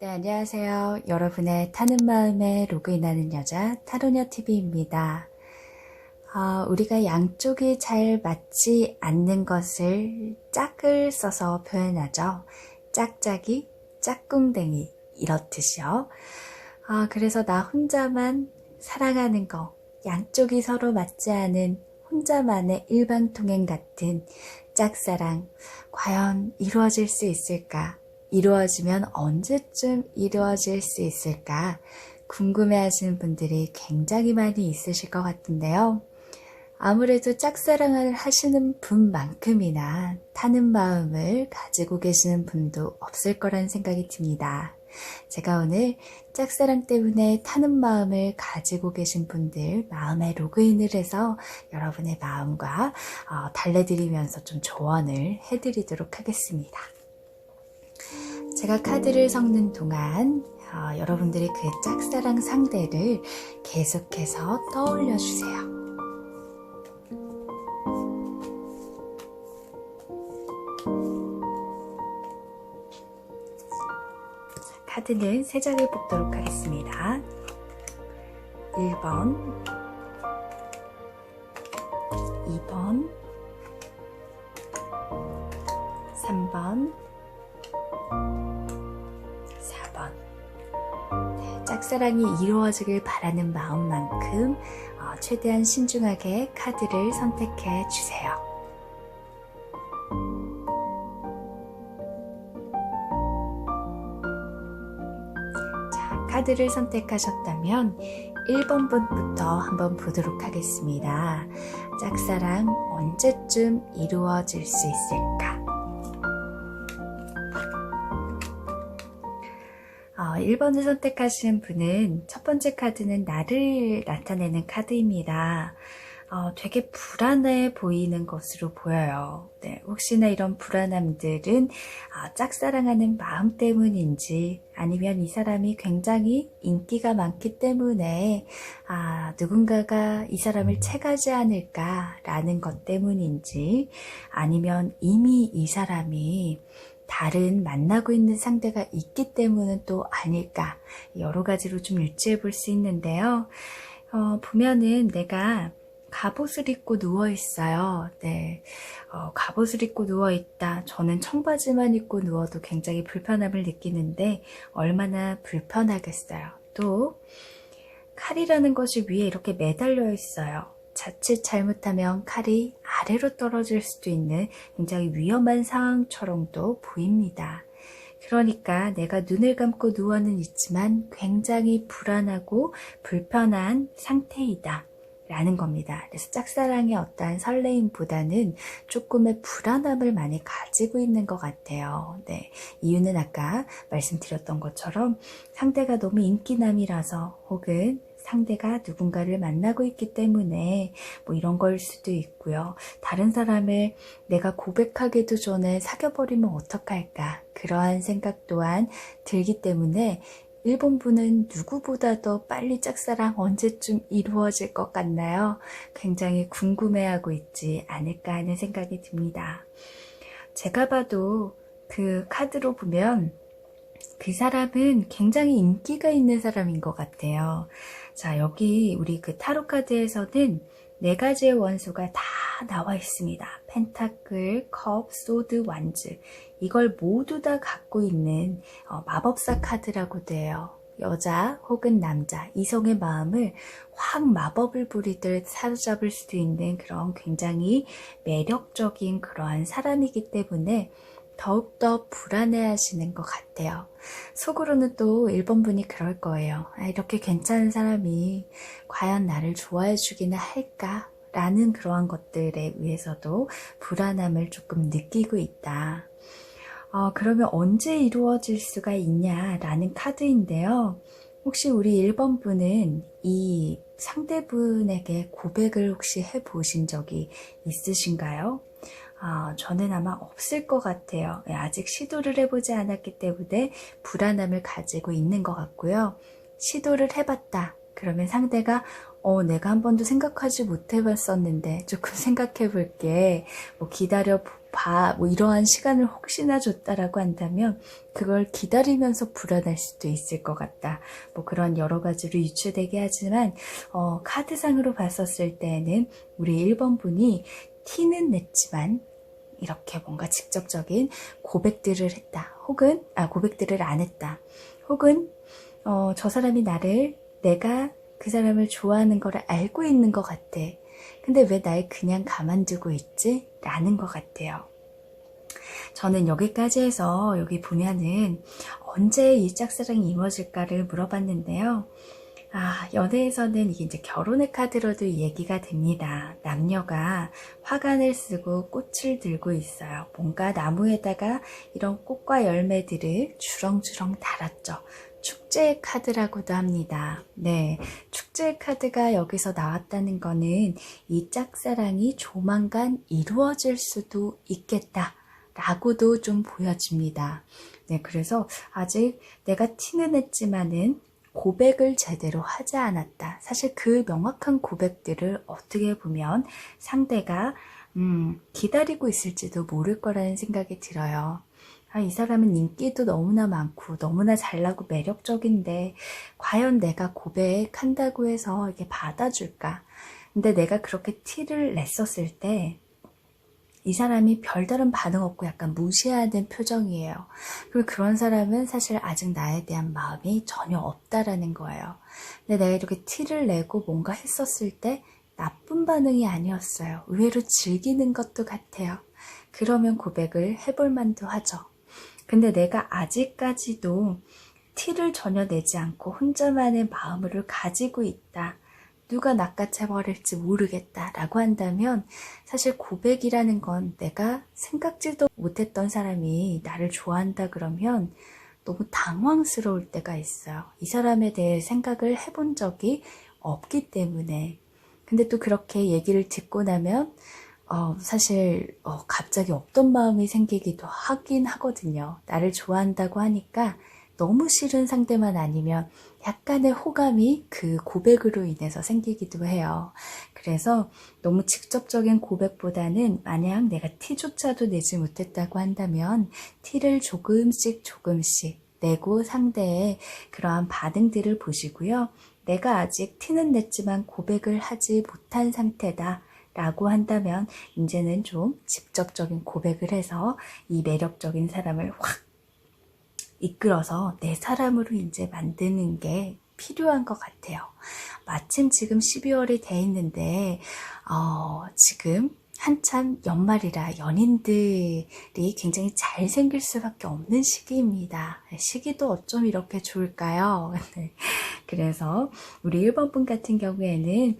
네, 안녕하세요. 여러분의 타는 마음에 로그인하는 여자 타로녀TV입니다. 우리가 양쪽이 잘 맞지 않는 것을 짝을 써서 표현하죠. 짝짝이, 짝꿍댕이 이렇듯이요. 그래서 나 혼자만 사랑하는 거, 양쪽이 서로 맞지 않은 혼자만의 일방통행 같은 짝사랑, 과연 이루어질 수 있을까? 이루어지면 언제쯤 이루어질 수 있을까? 궁금해하시는 분들이 굉장히 많이 있으실 것 같은데요. 아무래도 짝사랑을 하시는 분만큼이나 타는 마음을 가지고 계시는 분도 없을 거란 생각이 듭니다. 제가 오늘 짝사랑 때문에 타는 마음을 가지고 계신 분들 마음에 로그인을 해서 여러분의 마음과 달래드리면서 좀 조언을 해드리도록 하겠습니다. 제가 카드를 섞는 동안 여러분들이 그 짝사랑 상대를 계속해서 떠올려 주세요. 카드는 3장을 뽑도록 하겠습니다. 1번, 2번, 3번, 4번. 네, 짝사랑이 이루어지길 바라는 마음만큼 최대한 신중하게 카드를 선택해 주세요. 카드를 선택하셨다면 1번 분부터 한번 보도록 하겠습니다. 짝사랑 언제쯤 이루어질 수 있을까? 1번을 선택하신 분은 첫 번째 카드는 나를 나타내는 카드입니다. 되게 불안해 보이는 것으로 보여요. 네, 혹시나 이런 불안함들은 짝사랑하는 마음 때문인지 아니면 이 사람이 굉장히 인기가 많기 때문에 누군가가 이 사람을 채가지 않을까라는 것 때문인지 아니면 이미 이 사람이 다른 만나고 있는 상대가 있기 때문은 또 아닐까 여러 가지로 좀 유추해 볼 수 있는데요. 보면은 내가 갑옷을 입고 누워있어요. 네, 갑옷을 입고 누워있다. 저는 청바지만 입고 누워도 굉장히 불편함을 느끼는데 얼마나 불편하겠어요. 또 칼이라는 것이 위에 이렇게 매달려 있어요. 자칫 잘못하면 칼이 아래로 떨어질 수도 있는 굉장히 위험한 상황처럼도 보입니다. 그러니까 내가 눈을 감고 누워는 있지만 굉장히 불안하고 불편한 상태이다 라는 겁니다. 그래서 짝사랑의 어떠한 설레임보다는 조금의 불안함을 많이 가지고 있는 것 같아요. 네, 이유는 아까 말씀드렸던 것처럼 상대가 너무 인기남이라서 혹은 상대가 누군가를 만나고 있기 때문에 뭐 이런 걸 수도 있고요. 다른 사람을 내가 고백하기도 전에 사귀어버리면 어떡할까 그러한 생각 또한 들기 때문에 1번 분은 누구보다도 빨리 짝사랑 언제쯤 이루어질 것 같나요? 굉장히 궁금해하고 있지 않을까 하는 생각이 듭니다. 제가 봐도 그 카드로 보면 그 사람은 굉장히 인기가 있는 사람인 것 같아요. 자, 여기 우리 그 타로 카드에서는 4가지의 원소가 다 나와 있습니다. 펜타클, 컵, 소드, 완즈. 이걸 모두 다 갖고 있는 마법사 카드라고 돼요. 여자 혹은 남자, 이성의 마음을 확 마법을 부리듯 사로잡을 수도 있는 그런 굉장히 매력적인 그러한 사람이기 때문에 더욱더 불안해하시는 것 같아요. 속으로는 또 1번 분이 그럴 거예요. 이렇게 괜찮은 사람이 과연 나를 좋아해 주기는 할까? 라는 그러한 것들에 의해서도 불안함을 조금 느끼고 있다. 그러면 언제 이루어질 수가 있냐라는 카드인데요. 혹시 우리 1번 분은 이 상대분에게 고백을 혹시 해보신 적이 있으신가요? 저는 아마 없을 것 같아요. 아직 시도를 해보지 않았기 때문에 불안함을 가지고 있는 것 같고요. 시도를 해봤다. 그러면 상대가 내가 한 번도 생각하지 못해봤었는데 조금 생각해볼게. 뭐 기다려 뭐 이러한 시간을 혹시나 줬다라고 한다면 그걸 기다리면서 불안할 수도 있을 것 같다. 뭐 그런 여러 가지로 유추되게 하지만 카드상으로 봤었을 때에는 우리 1번 분이 티는 냈지만 이렇게 뭔가 직접적인 고백들을 했다. 혹은 고백들을 안 했다. 혹은 저 사람이 내가 그 사람을 좋아하는 걸 알고 있는 것 같아. 근데 왜 날 그냥 가만두고 있지? 라는 것 같아요. 저는 여기까지 해서 여기 보면은 언제 이 짝사랑이 이루어질까를 물어봤는데요. 연애에서는 이게 이제 결혼의 카드로도 얘기가 됩니다. 남녀가 화관을 쓰고 꽃을 들고 있어요. 뭔가 나무에다가 이런 꽃과 열매들을 주렁주렁 달았죠. 축제의 카드라고도 합니다. 네, 축제의 카드가 여기서 나왔다는 거는 이 짝사랑이 조만간 이루어질 수도 있겠다 라고도 좀 보여집니다. 네, 그래서 아직 내가 티는 했지만은 고백을 제대로 하지 않았다. 사실 그 명확한 고백들을 어떻게 보면 상대가 기다리고 있을지도 모를 거라는 생각이 들어요. 이 사람은 인기도 너무나 많고 너무나 잘나고 매력적인데 과연 내가 고백한다고 해서 이렇게 받아줄까? 근데 내가 그렇게 티를 냈었을 때 이 사람이 별다른 반응 없고 약간 무시하는 표정이에요. 그리고 그런 사람은 사실 아직 나에 대한 마음이 전혀 없다라는 거예요. 근데 내가 이렇게 티를 내고 뭔가 했었을 때 나쁜 반응이 아니었어요. 의외로 즐기는 것도 같아요. 그러면 고백을 해볼 만도 하죠. 근데 내가 아직까지도 티를 전혀 내지 않고 혼자만의 마음을 가지고 있다. 누가 낚아채버릴지 모르겠다 라고 한다면 사실 고백이라는 건 내가 생각지도 못했던 사람이 나를 좋아한다 그러면 너무 당황스러울 때가 있어요. 이 사람에 대해 생각을 해본 적이 없기 때문에. 근데 또 그렇게 얘기를 듣고 나면 사실 갑자기 없던 마음이 생기기도 하긴 하거든요. 나를 좋아한다고 하니까 너무 싫은 상대만 아니면 약간의 호감이 그 고백으로 인해서 생기기도 해요. 그래서 너무 직접적인 고백보다는 만약 내가 티조차도 내지 못했다고 한다면 티를 조금씩 내고 상대의 그러한 반응들을 보시고요. 내가 아직 티는 냈지만 고백을 하지 못한 상태다. 라고 한다면 이제는 좀 직접적인 고백을 해서 이 매력적인 사람을 확 이끌어서 내 사람으로 이제 만드는 게 필요한 것 같아요. 마침 지금 12월이 돼 있는데 지금 한참 연말이라 연인들이 굉장히 잘 생길 수밖에 없는 시기입니다. 시기도 어쩜 이렇게 좋을까요? 그래서 우리 1번 분 같은 경우에는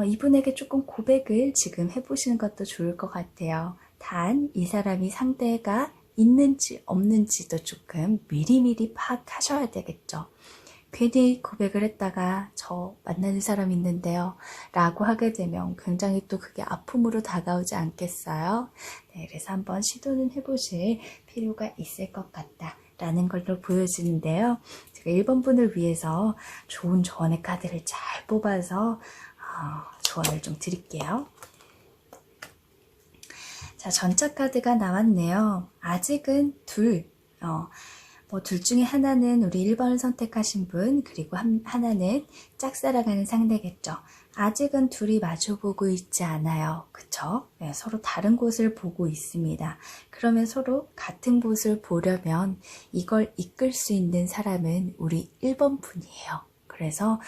이분에게 조금 고백을 지금 해보시는 것도 좋을 것 같아요. 단 이 사람이 상대가 있는지 없는지도 조금 미리미리 파악하셔야 되겠죠. 괜히 고백을 했다가 저 만나는 사람 있는데요 라고 하게 되면 굉장히 또 그게 아픔으로 다가오지 않겠어요? 네, 그래서 한번 시도는 해보실 필요가 있을 것 같다 라는 걸로 보여지는데요. 제가 1번 분을 위해서 좋은 조언의 카드를 잘 뽑아서 조언을 좀 드릴게요. 자, 전차 카드가 나왔네요. 아직은 둘 중에 하나는 우리 1번을 선택하신 분, 그리고 하나는 짝사랑하는 상대겠죠. 아직은 둘이 마주보고 있지 않아요. 그쵸? 네, 서로 다른 곳을 보고 있습니다. 그러면 서로 같은 곳을 보려면 이걸 이끌 수 있는 사람은 우리 1번 분이에요. 그래서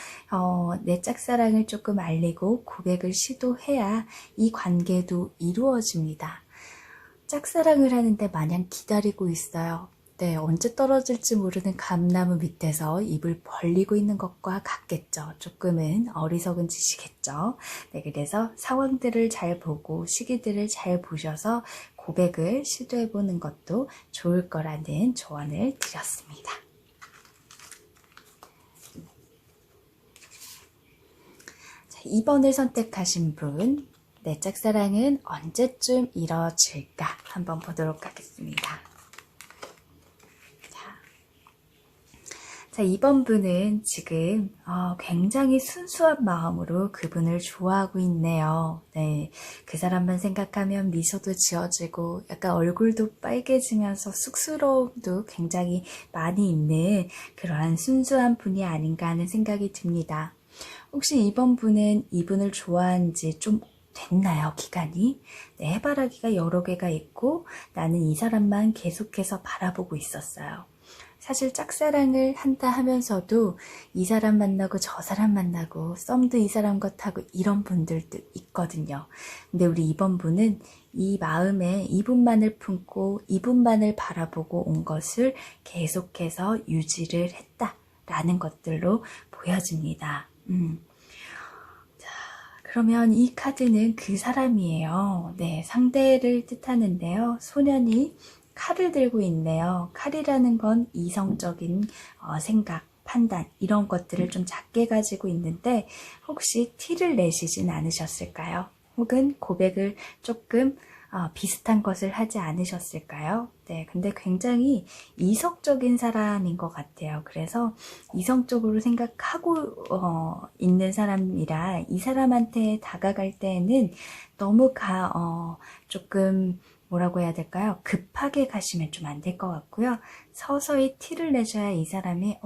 내 짝사랑을 조금 알리고 고백을 시도해야 이 관계도 이루어집니다. 짝사랑을 하는데 마냥 기다리고 있어요. 네, 언제 떨어질지 모르는 감나무 밑에서 입을 벌리고 있는 것과 같겠죠. 조금은 어리석은 짓이겠죠. 네, 그래서 상황들을 잘 보고 시기들을 잘 보셔서 고백을 시도해보는 것도 좋을 거라는 조언을 드렸습니다. 자, 2번을 선택하신 분, 내 짝사랑은 언제쯤 이뤄질까? 한번 보도록 하겠습니다. 자, 2번 분은 지금 굉장히 순수한 마음으로 그분을 좋아하고 있네요. 네, 그 사람만 생각하면 미소도 지어지고 약간 얼굴도 빨개지면서 쑥스러움도 굉장히 많이 있는 그러한 순수한 분이 아닌가 하는 생각이 듭니다. 혹시 이번 분은 이분을 좋아한 지 좀 됐나요, 기간이? 네, 해바라기가 여러 개가 있고 나는 이 사람만 계속해서 바라보고 있었어요. 사실 짝사랑을 한다 하면서도 이 사람 만나고 저 사람 만나고 썸도 이 사람과 타고 이런 분들도 있거든요. 근데 우리 이번 분은 이 마음에 이분만을 품고 이분만을 바라보고 온 것을 계속해서 유지를 했다라는 것들로 보여집니다. 자, 그러면 이 카드는 그 사람이에요. 네, 상대를 뜻하는데요. 소년이 칼을 들고 있네요. 칼이라는 건 이성적인 생각, 판단 이런 것들을 좀 작게 가지고 있는데 혹시 티를 내시진 않으셨을까요? 혹은 고백을 조금 비슷한 것을 하지 않으셨을까요? 네, 근데 굉장히 이성적인 사람인 것 같아요. 그래서 이성적으로 생각하고 있는 사람이라 이 사람한테 다가갈 때에는 너무 조금 뭐라고 해야 될까요? 급하게 가시면 좀 안 될 것 같고요. 서서히 티를 내셔야 이 사람이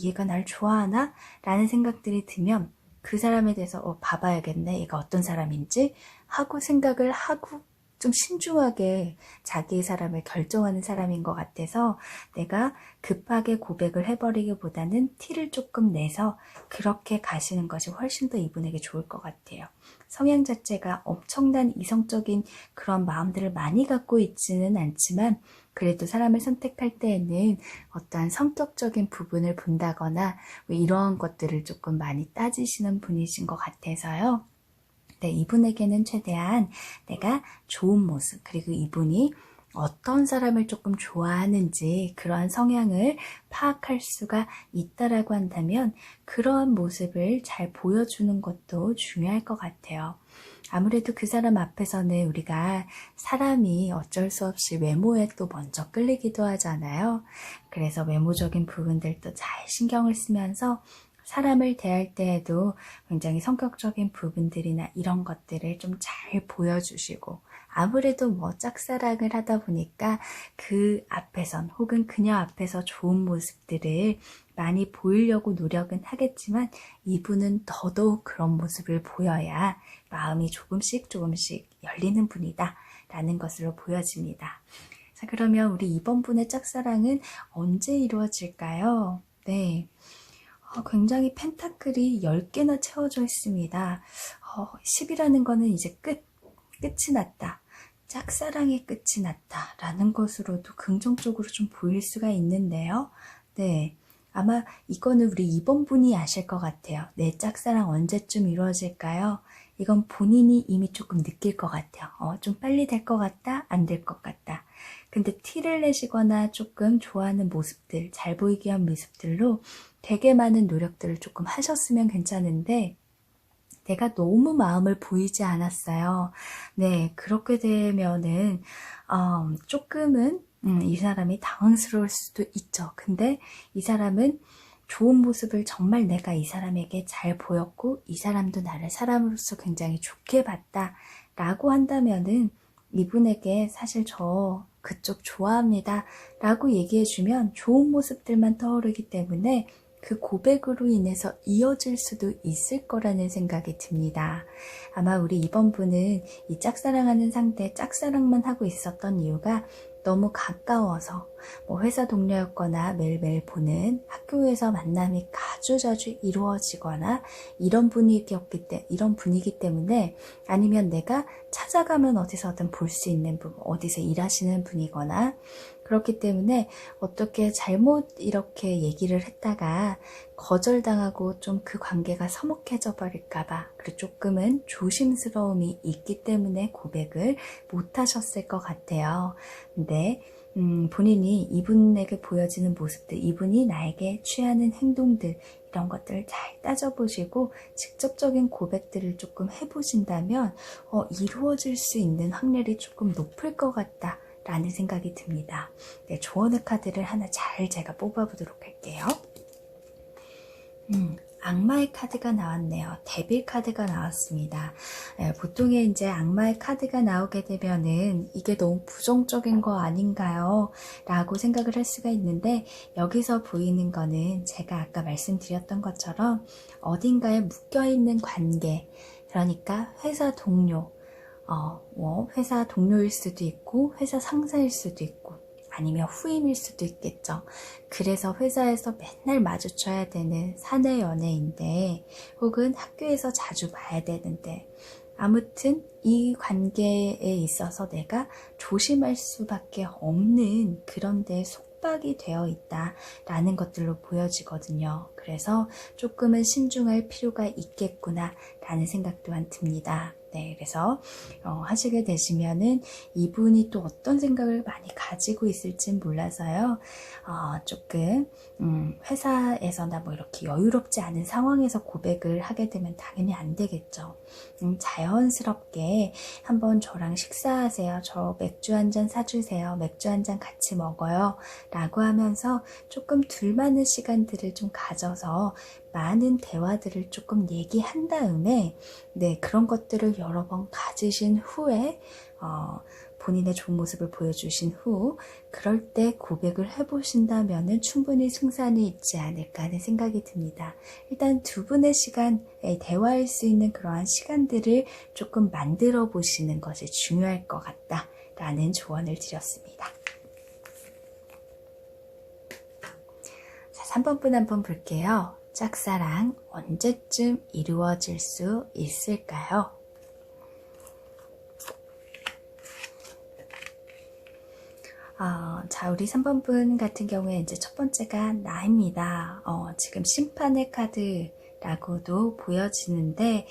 얘가 날 좋아하나? 라는 생각들이 들면 그 사람에 대해서 봐봐야겠네. 얘가 어떤 사람인지 하고 생각을 하고 좀 신중하게 자기의 사람을 결정하는 사람인 것 같아서 내가 급하게 고백을 해버리기보다는 티를 조금 내서 그렇게 가시는 것이 훨씬 더 이분에게 좋을 것 같아요. 성향 자체가 엄청난 이성적인 그런 마음들을 많이 갖고 있지는 않지만 그래도 사람을 선택할 때에는 어떠한 성격적인 부분을 본다거나 이런 것들을 조금 많이 따지시는 분이신 것 같아서요. 네, 이분에게는 최대한 내가 좋은 모습, 그리고 이분이 어떤 사람을 조금 좋아하는지 그러한 성향을 파악할 수가 있다라고 한다면 그러한 모습을 잘 보여주는 것도 중요할 것 같아요. 아무래도 그 사람 앞에서는 우리가 사람이 어쩔 수 없이 외모에 또 먼저 끌리기도 하잖아요. 그래서 외모적인 부분들도 잘 신경을 쓰면서 사람을 대할 때에도 굉장히 성격적인 부분들이나 이런 것들을 좀 잘 보여주시고 아무래도 뭐 짝사랑을 하다 보니까 그 앞에선 혹은 그녀 앞에서 좋은 모습들을 많이 보이려고 노력은 하겠지만 이분은 더더욱 그런 모습을 보여야 마음이 조금씩 열리는 분이다 라는 것으로 보여집니다. 자, 그러면 우리 이번 분의 짝사랑은 언제 이루어질까요? 네. 굉장히 펜타클이 10개나 채워져 있습니다. 10이라는 거는 이제 끝이 났다. 짝사랑의 끝이 났다. 라는 것으로도 긍정적으로 좀 보일 수가 있는데요. 네. 아마 이거는 우리 2번 분이 아실 것 같아요. 내 짝사랑 언제쯤 이루어질까요? 이건 본인이 이미 조금 느낄 것 같아요. 좀 빨리 될 것 같다? 안 될 것 같다. 근데 티를 내시거나 조금 좋아하는 모습들, 잘 보이게 한 모습들로 되게 많은 노력들을 조금 하셨으면 괜찮은데 내가 너무 마음을 보이지 않았어요. 네, 그렇게 되면은 조금은 이 사람이 당황스러울 수도 있죠. 근데 이 사람은 좋은 모습을 정말 내가 이 사람에게 잘 보였고 이 사람도 나를 사람으로서 굉장히 좋게 봤다 라고 한다면은 이분에게 사실 저 그쪽 좋아합니다 라고 얘기해주면 좋은 모습들만 떠오르기 때문에 그 고백으로 인해서 이어질 수도 있을 거라는 생각이 듭니다. 아마 우리 이번 분은 이 짝사랑하는 상대 짝사랑만 하고 있었던 이유가 너무 가까워서 뭐 회사 동료였거나 매일매일 보는 학교에서 만남이 자주 이루어지거나 이런 분위기 때문에 아니면 내가 찾아가면 어디서든 볼 수 있는 부분, 어디서 일하시는 분이거나 그렇기 때문에 어떻게 잘못 이렇게 얘기를 했다가 거절당하고 좀 그 관계가 서먹해져 버릴까봐 그리고 조금은 조심스러움이 있기 때문에 고백을 못 하셨을 것 같아요. 근데 본인이 이분에게 보여지는 모습들, 이분이 나에게 취하는 행동들 이런 것들을 잘 따져보시고 직접적인 고백들을 조금 해보신다면 이루어질 수 있는 확률이 조금 높을 것 같다 라는 생각이 듭니다. 네, 조언의 카드를 하나 잘 제가 뽑아보도록 할게요. 악마의 카드가 나왔네요. 데빌 카드가 나왔습니다. 보통의 이제 악마의 카드가 나오게 되면은 이게 너무 부정적인 거 아닌가요? 라고 생각을 할 수가 있는데, 여기서 보이는 거는 제가 아까 말씀드렸던 것처럼 어딘가에 묶여있는 관계, 그러니까 회사 동료, 회사 동료일 수도 있고 회사 상사일 수도 있고 아니면 후임일 수도 있겠죠. 그래서 회사에서 맨날 마주쳐야 되는 사내 연애인데, 혹은 학교에서 자주 봐야 되는데, 아무튼 이 관계에 있어서 내가 조심할 수밖에 없는 그런 데 속박이 되어 있다라는 것들로 보여지거든요. 그래서 조금은 신중할 필요가 있겠구나 라는 생각 또한 듭니다. 네, 그래서 하시게 되시면은 이분이 또 어떤 생각을 많이 가지고 있을진 몰라서요. 조금 회사에서나 뭐 이렇게 여유롭지 않은 상황에서 고백을 하게 되면 당연히 안 되겠죠. 자연스럽게 한번 저랑 식사하세요. 저 맥주 한 잔 사주세요. 맥주 한 잔 같이 먹어요. 라고 하면서 조금 둘만의 시간들을 좀 가져서 많은 대화들을 조금 얘기한 다음에, 네, 그런 것들을 여러 번 가지신 후에 본인의 좋은 모습을 보여주신 후 그럴 때 고백을 해보신다면 충분히 승산이 있지 않을까 하는 생각이 듭니다. 일단 두 분의 시간, 대화할 수 있는 그러한 시간들을 조금 만들어 보시는 것이 중요할 것 같다라는 조언을 드렸습니다. 자, 3번 분 한번 볼게요. 짝사랑 언제쯤 이루어질 수 있을까요? 자, 우리 3번 분 같은 경우에 이제 첫 번째가 나입니다. 지금 심판의 카드라고도 보여지는데,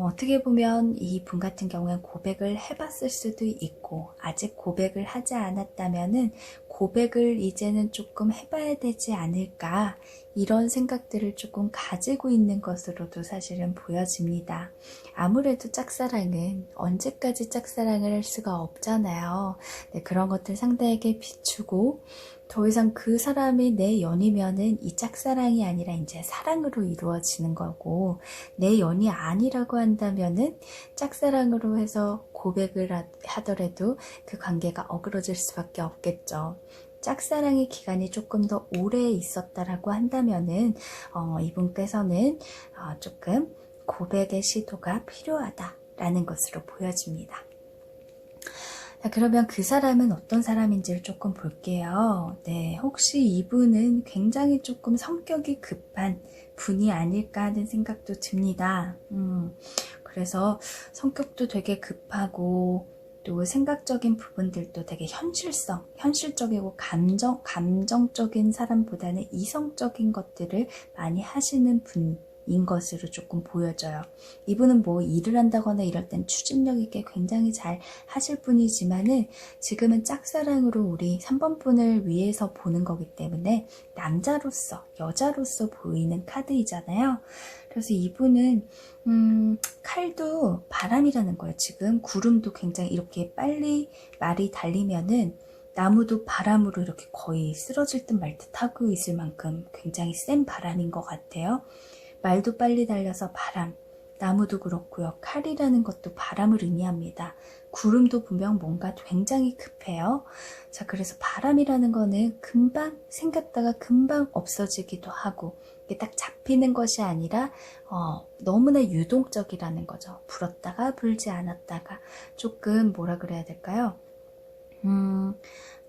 어떻게 보면 이 분 같은 경우에 고백을 해봤을 수도 있고, 아직 고백을 하지 않았다면은 고백을 이제는 조금 해봐야 되지 않을까, 이런 생각들을 조금 가지고 있는 것으로도 사실은 보여집니다. 아무래도 짝사랑은 언제까지 짝사랑을 할 수가 없잖아요. 네, 그런 것들 상대에게 비추고 더 이상 그 사람이 내 연이면은 이 짝사랑이 아니라 이제 사랑으로 이루어지는 거고, 내 연이 아니라고 한다면은 짝사랑으로 해서 고백을 하더라도 그 관계가 어그러질 수밖에 없겠죠. 짝사랑의 기간이 조금 더 오래 있었다라고 한다면은 이분께서는 조금 고백의 시도가 필요하다라는 것으로 보여집니다. 자, 그러면 그 사람은 어떤 사람인지를 조금 볼게요. 네, 혹시 이분은 굉장히 조금 성격이 급한 분이 아닐까 하는 생각도 듭니다. 그래서 성격도 되게 급하고 또 생각적인 부분들도 되게 현실적이고 감정적인 사람보다는 이성적인 것들을 많이 하시는 분인 것으로 조금 보여져요. 이분은 뭐 일을 한다거나 이럴 땐 추진력 있게 굉장히 잘 하실 분이지만은 지금은 짝사랑으로 우리 3번 분을 위해서 보는 거기 때문에 남자로서, 여자로서 보이는 카드이잖아요. 그래서 이분은 칼도 바람이라는 거예요. 지금 구름도 굉장히 이렇게 빨리 말이 달리면은 나무도 바람으로 이렇게 거의 쓰러질 듯 말 듯 하고 있을 만큼 굉장히 센 바람인 것 같아요. 말도 빨리 달려서 바람, 나무도 그렇고요. 칼이라는 것도 바람을 의미합니다. 구름도 분명 뭔가 굉장히 급해요. 자, 그래서 바람이라는 거는 금방 생겼다가 금방 없어지기도 하고, 이게 딱 잡히는 것이 아니라 너무나 유동적이라는 거죠. 불었다가 불지 않았다가, 조금 뭐라 그래야 될까요?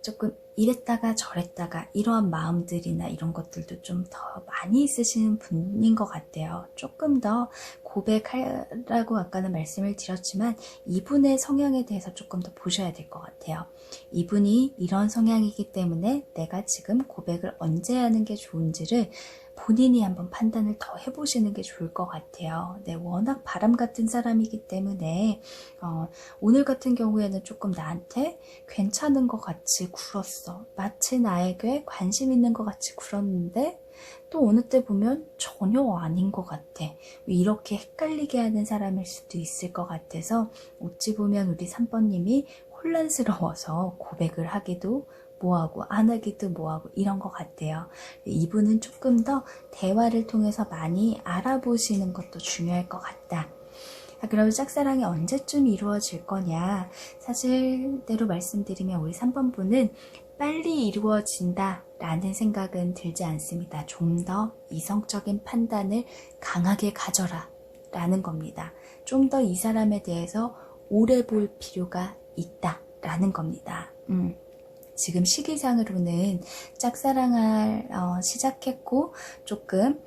조금 이랬다가 저랬다가 이러한 마음들이나 이런 것들도 좀 더 많이 있으시는 분인 것 같아요. 조금 더 고백하라고 아까는 말씀을 드렸지만 이분의 성향에 대해서 조금 더 보셔야 될 것 같아요. 이분이 이런 성향이기 때문에 내가 지금 고백을 언제 하는 게 좋은지를 본인이 한번 판단을 더 해보시는 게 좋을 것 같아요. 네, 워낙 바람 같은 사람이기 때문에 오늘 같은 경우에는 조금 나한테 괜찮은 것 같이 굴었어. 마치 나에게 관심 있는 것 같이 굴었는데 또 어느 때 보면 전혀 아닌 것 같아. 이렇게 헷갈리게 하는 사람일 수도 있을 것 같아서 어찌 보면 우리 3번님이 혼란스러워서 고백을 하기도 뭐하고, 안 하기도 뭐하고, 이런 것 같아요. 이분은 조금 더 대화를 통해서 많이 알아보시는 것도 중요할 것 같다. 그러면 짝사랑이 언제쯤 이루어질 거냐? 사실대로 말씀드리면 우리 3번분은 빨리 이루어진다 라는 생각은 들지 않습니다. 좀 더 이성적인 판단을 강하게 가져라 라는 겁니다. 좀 더 이 사람에 대해서 오래 볼 필요가 있다 라는 겁니다. 지금 시기상으로는 짝사랑을 시작했고 조금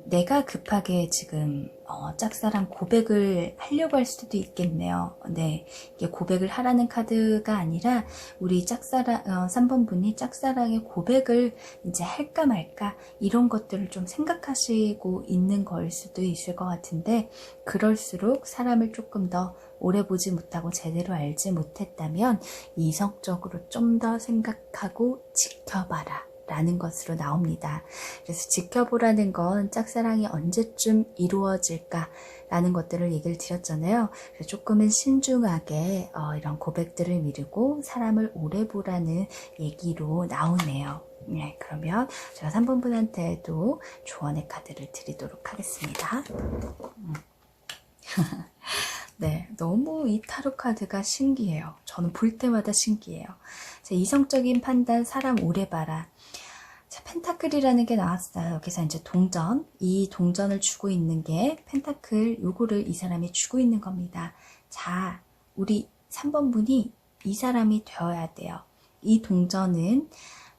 내가 급하게 지금 짝사랑 고백을 하려고 할 수도 있겠네요. 네, 이게 고백을 하라는 카드가 아니라 우리 짝사랑 3번 분이 짝사랑의 고백을 이제 할까 말까 이런 것들을 좀 생각하시고 있는 거일 수도 있을 것 같은데, 그럴수록 사람을 조금 더 오래 보지 못하고 제대로 알지 못했다면 이성적으로 좀 더 생각하고 지켜봐라 라는 것으로 나옵니다. 그래서 지켜보라는 건 짝사랑이 언제쯤 이루어질까 라는 것들을 얘기를 드렸잖아요. 그래서 조금은 신중하게 이런 고백들을 미루고 사람을 오래 보라는 얘기로 나오네요. 네, 그러면 제가 3번 분한테도 조언의 카드를 드리도록 하겠습니다. 네, 너무 이 타로 카드가 신기해요. 저는 볼 때마다 신기해요. 자, 이성적인 판단, 사람 오래 봐라. 자, 펜타클이라는 게 나왔어요. 여기서 이제 동전, 이 동전을 주고 있는 게 펜타클, 요거를 이 사람이 주고 있는 겁니다. 자, 우리 3번 분이 이 사람이 되어야 돼요. 이 동전은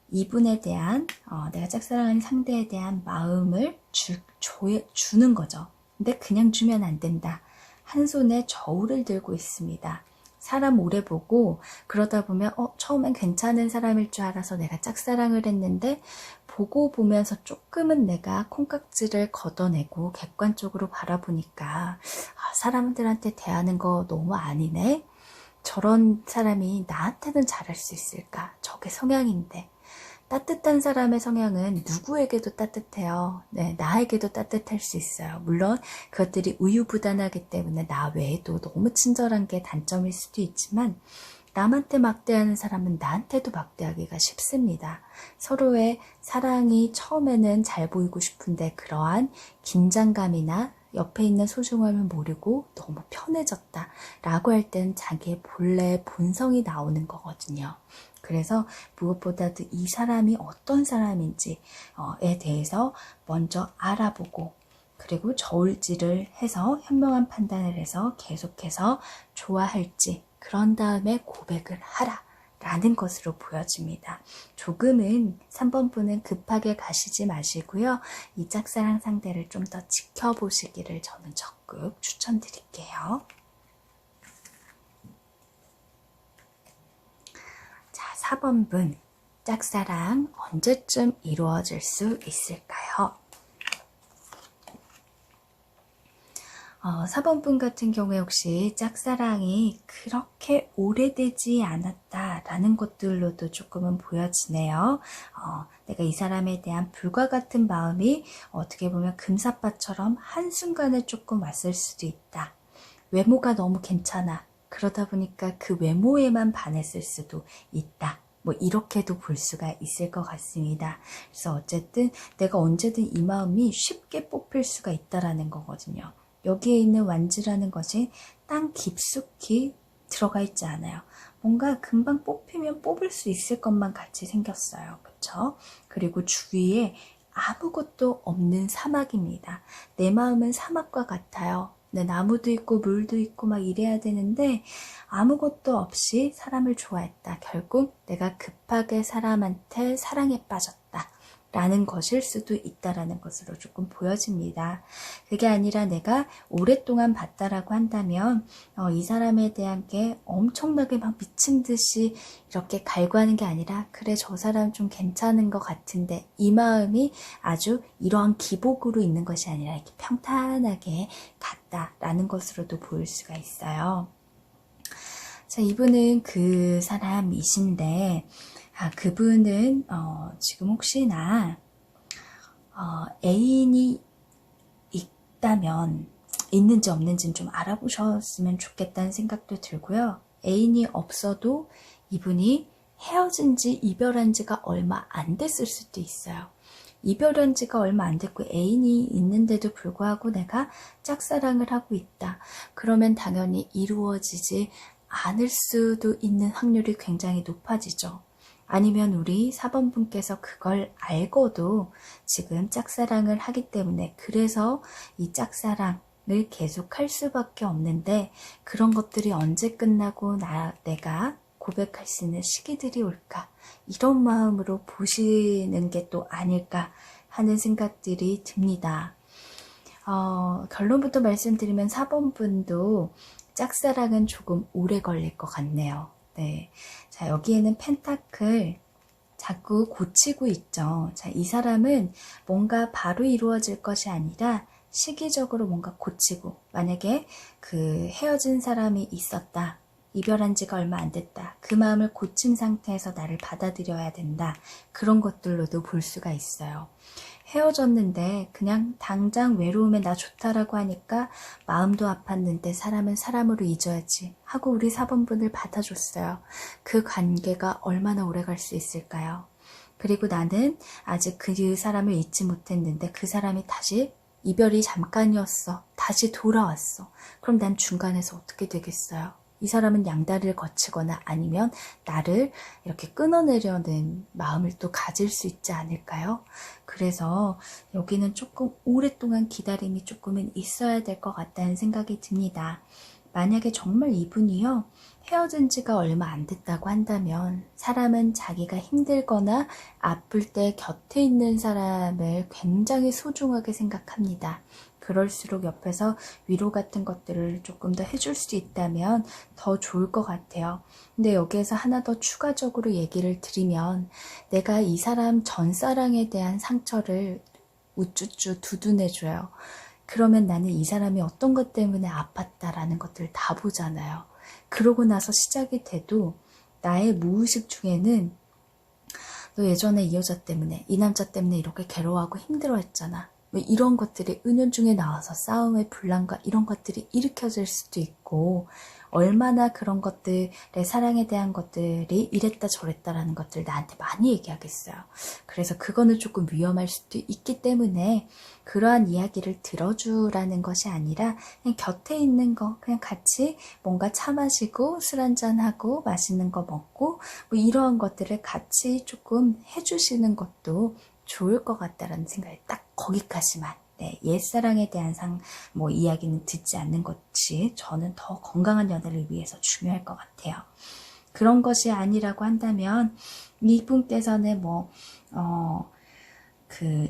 이분에 대한 내가 짝사랑하는 상대에 대한 마음을 주는 거죠. 근데 그냥 주면 안 된다. 한 손에 저울을 들고 있습니다. 사람 오래 보고 그러다 보면 처음엔 괜찮은 사람일 줄 알아서 내가 짝사랑을 했는데 보고 보면서 조금은 내가 콩깍지를 걷어내고 객관적으로 바라보니까 사람들한테 대하는 거 너무 아니네. 저런 사람이 나한테는 잘할 수 있을까? 저게 성향인데. 따뜻한 사람의 성향은 누구에게도 따뜻해요. 네, 나에게도 따뜻할 수 있어요. 물론 그것들이 우유부단하기 때문에 나 외에도 너무 친절한 게 단점일 수도 있지만 남한테 막대하는 사람은 나한테도 막대하기가 쉽습니다. 서로의 사랑이 처음에는 잘 보이고 싶은데 그러한 긴장감이나 옆에 있는 소중함을 모르고 너무 편해졌다 라고 할 때는 자기의 본래의 본성이 나오는 거거든요. 그래서 무엇보다도 이 사람이 어떤 사람인지에 대해서 먼저 알아보고 그리고 저울질을 해서 현명한 판단을 해서 계속해서 좋아할지 그런 다음에 고백을 하라 라는 것으로 보여집니다. 조금은 3번 분은 급하게 가시지 마시고요. 이 짝사랑 상대를 좀 더 지켜보시기를 저는 적극 추천드릴게요. 4번 분, 짝사랑 언제쯤 이루어질 수 있을까요? 4번 분 같은 경우에 혹시 짝사랑이 그렇게 오래되지 않았다라는 것들로도 조금은 보여지네요. 내가 이 사람에 대한 불과 같은 마음이 어떻게 보면 금사빠처럼 한순간에 조금 왔을 수도 있다. 외모가 너무 괜찮아. 그러다 보니까 그 외모에만 반했을 수도 있다. 뭐 이렇게도 볼 수가 있을 것 같습니다. 그래서 어쨌든 내가 언제든 이 마음이 쉽게 뽑힐 수가 있다라는 거거든요. 여기에 있는 완지라는 것이 땅 깊숙이 들어가 있지 않아요. 뭔가 금방 뽑히면 뽑을 수 있을 것만 같이 생겼어요. 그쵸? 그리고 주위에 아무것도 없는 사막입니다. 내 마음은 사막과 같아요. 네, 나무도 있고 물도 있고 막 이래야 되는데 아무것도 없이 사람을 좋아했다. 결국 내가 급하게 사람한테 사랑에 빠졌다. 라는 것일 수도 있다라는 것으로 조금 보여집니다. 그게 아니라 내가 오랫동안 봤다라고 한다면 이 사람에 대한 게 엄청나게 막 미친 듯이 이렇게 갈구하는 게 아니라 그래 저 사람 좀 괜찮은 것 같은데 이 마음이 아주 이러한 기복으로 있는 것이 아니라 이렇게 평탄하게 갔다라는 것으로도 보일 수가 있어요. 자, 이분은 그 사람이신데 그분은 지금 혹시나 애인이 있다면 있는지 없는지는 좀 알아보셨으면 좋겠다는 생각도 들고요. 애인이 없어도 이분이 헤어진 지, 이별한 지가 얼마 안 됐을 수도 있어요. 이별한 지가 얼마 안 됐고 애인이 있는데도 불구하고 내가 짝사랑을 하고 있다. 그러면 당연히 이루어지지 않을 수도 있는 확률이 굉장히 높아지죠. 아니면 우리 4번 분께서 그걸 알고도 지금 짝사랑을 하기 때문에 그래서 이 짝사랑을 계속할 수밖에 없는데 그런 것들이 언제 끝나고 내가 고백할 수 있는 시기들이 올까? 이런 마음으로 보시는 게 또 아닐까 하는 생각들이 듭니다. 결론부터 말씀드리면 4번 분도 짝사랑은 조금 오래 걸릴 것 같네요. 네. 자, 여기에는 펜타클 자꾸 고치고 있죠. 자, 이 사람은 뭔가 바로 이루어질 것이 아니라 시기적으로 뭔가 고치고, 만약에 그 헤어진 사람이 있었다. 이별한 지가 얼마 안 됐다. 그 마음을 고친 상태에서 나를 받아들여야 된다. 그런 것들로도 볼 수가 있어요. 헤어졌는데 그냥 당장 외로움에 나 좋다라고 하니까 마음도 아팠는데 사람은 사람으로 잊어야지 하고 우리 4번분을 받아줬어요. 그 관계가 얼마나 오래 갈 수 있을까요? 그리고 나는 아직 그 사람을 잊지 못했는데 그 사람이 다시 이별이 잠깐이었어. 다시 돌아왔어. 그럼 난 중간에서 어떻게 되겠어요? 이 사람은 양다리를 거치거나 아니면 나를 이렇게 끊어내려는 마음을 또 가질 수 있지 않을까요? 그래서 여기는 조금 오랫동안 기다림이 조금은 있어야 될 것 같다는 생각이 듭니다. 만약에 정말 이분이요, 헤어진 지가 얼마 안 됐다고 한다면 사람은 자기가 힘들거나 아플 때 곁에 있는 사람을 굉장히 소중하게 생각합니다. 그럴수록 옆에서 위로 같은 것들을 조금 더 해줄 수 있다면 더 좋을 것 같아요. 근데 여기에서 하나 더 추가적으로 얘기를 드리면 내가 이 사람 전사랑에 대한 상처를 우쭈쭈 두둔해줘요. 그러면 나는 이 사람이 어떤 것 때문에 아팠다라는 것들을 다 보잖아요. 그러고 나서 시작이 돼도 나의 무의식 중에는 너 예전에 이 여자 때문에, 이 남자 때문에 이렇게 괴로워하고 힘들어했잖아. 뭐 이런 것들이 은연중에 나와서 싸움의 분란과 이런 것들이 일으켜질 수도 있고, 얼마나 그런 것들의 사랑에 대한 것들이 이랬다 저랬다라는 것들 나한테 많이 얘기하겠어요. 그래서 그거는 조금 위험할 수도 있기 때문에 그러한 이야기를 들어주라는 것이 아니라 그냥 곁에 있는 거 그냥 같이 뭔가 차 마시고 술 한잔하고 맛있는 거 먹고 뭐 이러한 것들을 같이 조금 해주시는 것도 좋을 것 같다라는 생각이 딱 거기까지만. 네, 옛사랑에 대한 이야기는 듣지 않는 것이 저는 더 건강한 연애를 위해서 중요할 것 같아요. 그런 것이 아니라고 한다면 이분께서는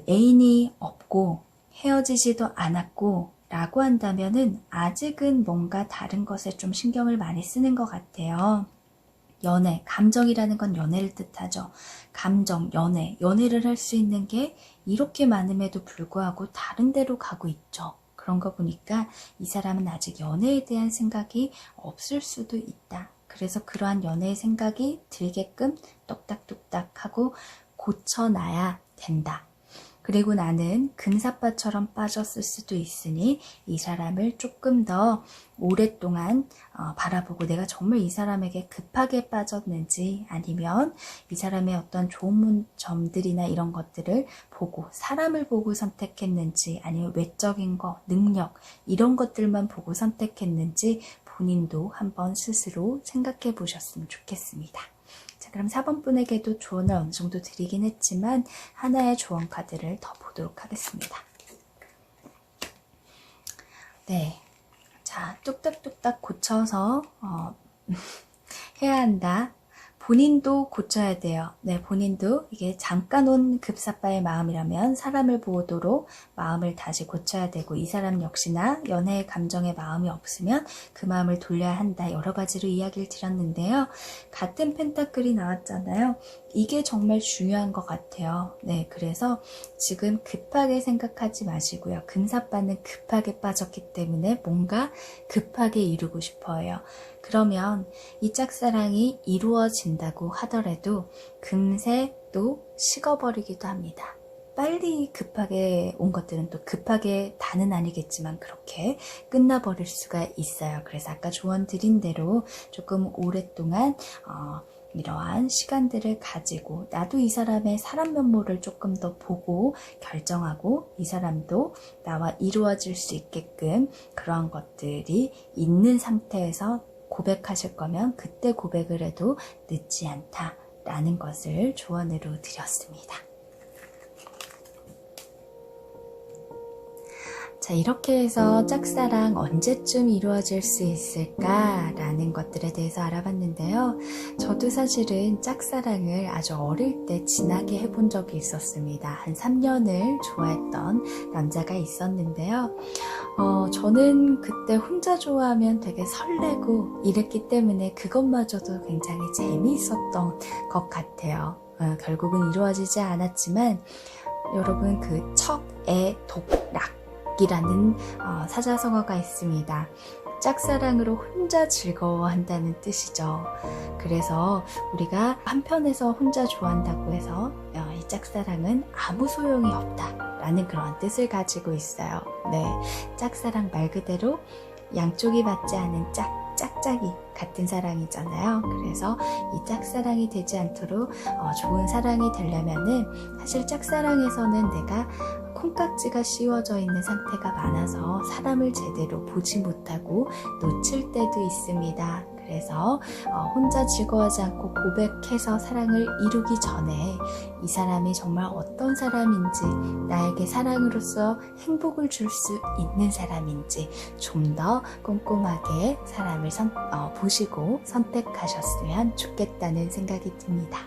애인이 없고 헤어지지도 않았고 라고 한다면은 아직은 뭔가 다른 것에 좀 신경을 많이 쓰는 것 같아요. 연애, 감정이라는 건 연애를 뜻하죠. 감정, 연애를 할 수 있는 게 이렇게 많음에도 불구하고 다른 데로 가고 있죠. 그런 거 보니까 이 사람은 아직 연애에 대한 생각이 없을 수도 있다. 그래서 그러한 연애의 생각이 들게끔 똑딱똑딱 하고 고쳐놔야 된다. 그리고 나는 금사빠처럼 빠졌을 수도 있으니 이 사람을 조금 더 오랫동안 바라보고 내가 정말 이 사람에게 급하게 빠졌는지 아니면 이 사람의 어떤 좋은 점들이나 이런 것들을 보고 사람을 보고 선택했는지 아니면 외적인 거, 능력 이런 것들만 보고 선택했는지 본인도 한번 스스로 생각해 보셨으면 좋겠습니다. 자, 그럼 4번 분에게도 조언을 어느 정도 드리긴 했지만 하나의 조언 카드를 더 보도록 하겠습니다. 네, 자, 뚝딱뚝딱 고쳐서 해야 한다. 본인도 고쳐야 돼요. 네, 본인도 이게 잠깐 온 급사빠의 마음이라면 사람을 보도록 마음을 다시 고쳐야 되고 이 사람 역시나 연애의 감정에 마음이 없으면 그 마음을 돌려야 한다. 여러 가지로 이야기를 드렸는데요. 같은 펜타클이 나왔잖아요. 이게 정말 중요한 것 같아요. 네, 그래서 지금 급하게 생각하지 마시고요. 금사빠는 급하게 빠졌기 때문에 뭔가 급하게 이루고 싶어요. 그러면 이 짝사랑이 이루어진다고 하더라도 금세 또 식어버리기도 합니다. 빨리 급하게 온 것들은 또 급하게 다는 아니겠지만 그렇게 끝나버릴 수가 있어요. 그래서 아까 조언 드린 대로 조금 오랫동안 이러한 시간들을 가지고 나도 이 사람의 사람 면모를 조금 더 보고 결정하고 이 사람도 나와 이루어질 수 있게끔 그러한 것들이 있는 상태에서 고백하실 거면 그때 고백을 해도 늦지 않다라는 것을 조언으로 드렸습니다. 자, 이렇게 해서 짝사랑 언제쯤 이루어질 수 있을까라는 것들에 대해서 알아봤는데요. 저도 사실은 짝사랑을 아주 어릴 때 진하게 해본 적이 있었습니다. 한 3년을 좋아했던 남자가 있었는데요. 저는 그때 혼자 좋아하면 되게 설레고 이랬기 때문에 그것마저도 굉장히 재미있었던 것 같아요. 결국은 이루어지지 않았지만 여러분 그 척의 독락 이라는 사자성어가 있습니다. 짝사랑으로 혼자 즐거워한다는 뜻이죠. 그래서 우리가 한편에서 혼자 좋아한다고 해서 이 짝사랑은 아무 소용이 없다라는 그런 뜻을 가지고 있어요. 네, 짝사랑 말 그대로 양쪽이 맞지 않은 짝짝이 같은 사랑이잖아요. 그래서 이 짝사랑이 되지 않도록 좋은 사랑이 되려면은 사실 짝사랑에서는 내가 콩깍지가 씌워져 있는 상태가 많아서 사람을 제대로 보지 못하고 놓칠 때도 있습니다. 그래서 혼자 즐거워하지 않고 고백해서 사랑을 이루기 전에 이 사람이 정말 어떤 사람인지, 나에게 사랑으로서 행복을 줄 수 있는 사람인지 좀 더 꼼꼼하게 사람을 보시고 선택하셨으면 좋겠다는 생각이 듭니다.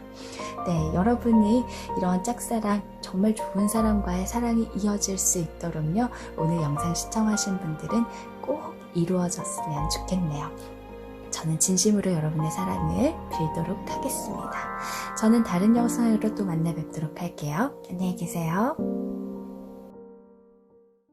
네, 여러분이 이런 짝사랑, 정말 좋은 사람과의 사랑이 이어질 수 있도록요, 오늘 영상 시청하신 분들은 꼭 이루어졌으면 좋겠네요. 저는 진심으로 여러분의 사랑을 빌도록 하겠습니다. 저는 다른 영상으로 또 만나 뵙도록 할게요. 안녕히 계세요.